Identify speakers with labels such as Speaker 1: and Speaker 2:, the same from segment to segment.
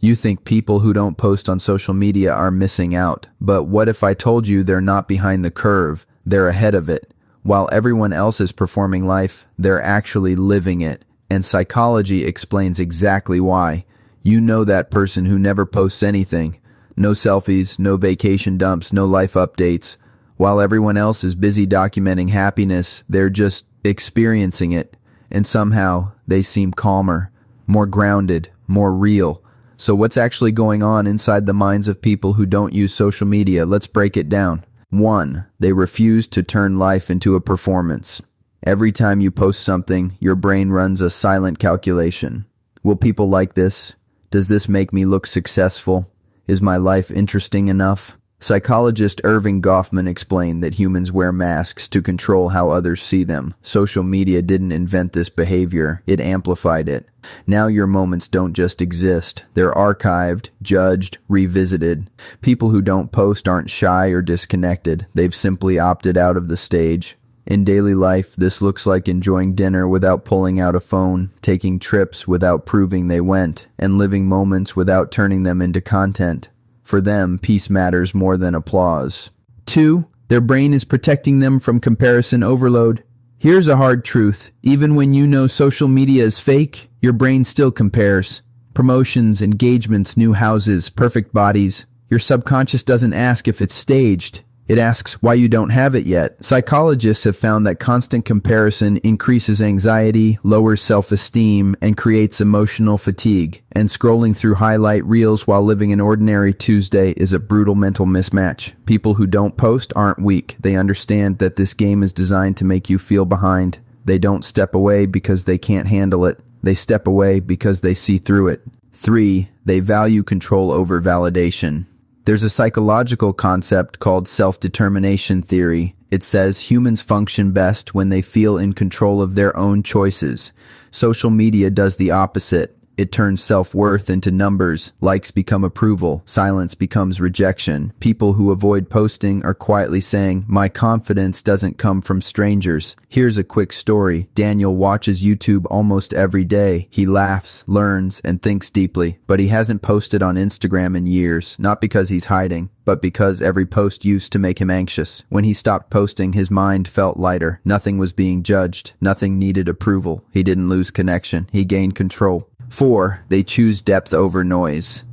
Speaker 1: You think people who don't post on social media are missing out, but what if I told you they're not behind the curve, they're ahead of it? While everyone else is performing life, they're actually living it, and psychology explains exactly why. You know that person who never posts anything. No selfies, no vacation dumps, no life updates. While everyone else is busy documenting happiness, they're just experiencing it, and somehow they seem calmer, more grounded, more real. So what's actually going on inside the minds of people who don't use social media? Let's break it down. 1. They refuse to turn life into a performance. Every time you post something, your brain runs a silent calculation. Will people like this? Does this make me look successful? Is my life interesting enough? Psychologist Irving Goffman explained that humans wear masks to control how others see them. Social media didn't invent this behavior, it amplified it. Now your moments don't just exist, they're archived, judged, revisited. People who don't post aren't shy or disconnected, they've simply opted out of the stage. In daily life, this looks like enjoying dinner without pulling out a phone, taking trips without proving they went, and living moments without turning them into content. For them, peace matters more than applause. 2. Their brain is protecting them from comparison overload. Here's a hard truth. Even when you know social media is fake, your brain still compares. Promotions, engagements, new houses, perfect bodies. Your subconscious doesn't ask if it's staged. It asks why you don't have it yet. Psychologists have found that constant comparison increases anxiety, lowers self-esteem, and creates emotional fatigue. And scrolling through highlight reels while living an ordinary Tuesday is a brutal mental mismatch. People who don't post aren't weak. They understand that this game is designed to make you feel behind. They don't step away because they can't handle it. They step away because they see through it. 3. They value control over validation. There's a psychological concept called self-determination theory. It says humans function best when they feel in control of their own choices. Social media does the opposite. It turns self-worth into numbers. Likes become approval. Silence becomes rejection. People who avoid posting are quietly saying, "My confidence doesn't come from strangers." Here's a quick story. Daniel watches YouTube almost every day. He laughs, learns, and thinks deeply. But he hasn't posted on Instagram in years. Not because he's hiding, but because every post used to make him anxious. When he stopped posting, his mind felt lighter. Nothing was being judged. Nothing needed approval. He didn't lose connection. He gained control. 4. They choose depth over noise.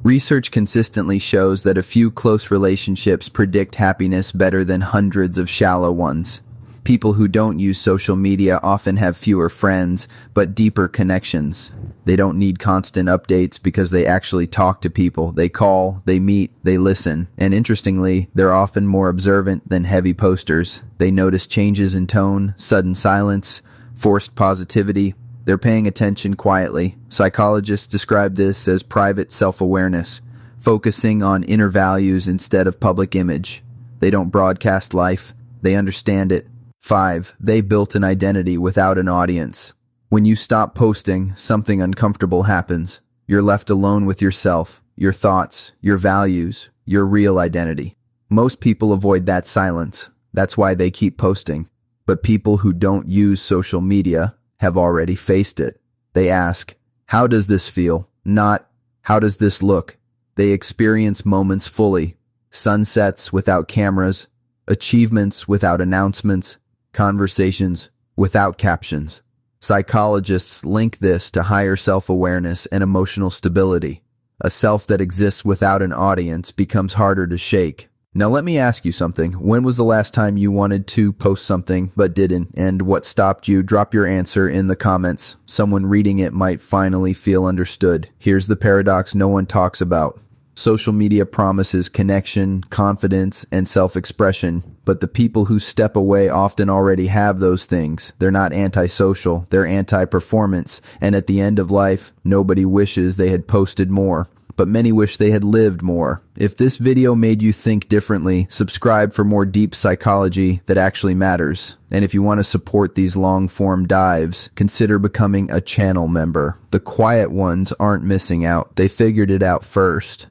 Speaker 1: Research consistently shows that a few close relationships predict happiness better than hundreds of shallow ones. People who don't use social media often have fewer friends, but deeper connections. They don't need constant updates because they actually talk to people. They call, they meet, they listen. And interestingly, they're often more observant than heavy posters. They notice changes in tone, sudden silence, forced positivity. They're paying attention quietly. Psychologists describe this as private self-awareness, focusing on inner values instead of public image. They don't broadcast life, they understand it. 5. They built an identity without an audience. When you stop posting, something uncomfortable happens. You're left alone with yourself, your thoughts, your values, your real identity. Most people avoid that silence. That's why they keep posting. But people who don't use social media have already faced it. They ask, how does this feel? Not, how does this look? They experience moments fully. Sunsets without cameras, achievements without announcements, conversations without captions. Psychologists link this to higher self-awareness and emotional stability. A self that exists without an audience becomes harder to shake. Now let me ask you something. When was the last time you wanted to post something but didn't? And what stopped you? Drop your answer in the comments. Someone reading it might finally feel understood. Here's the paradox no one talks about. Social media promises connection, confidence, and self-expression, but the people who step away often already have those things. They're not antisocial, they're anti-performance, and at the end of life, nobody wishes they had posted more. But many wish they had lived more. If this video made you think differently, subscribe for more deep psychology that actually matters. And if you want to support these long-form dives, consider becoming a channel member. The quiet ones aren't missing out. They figured it out first.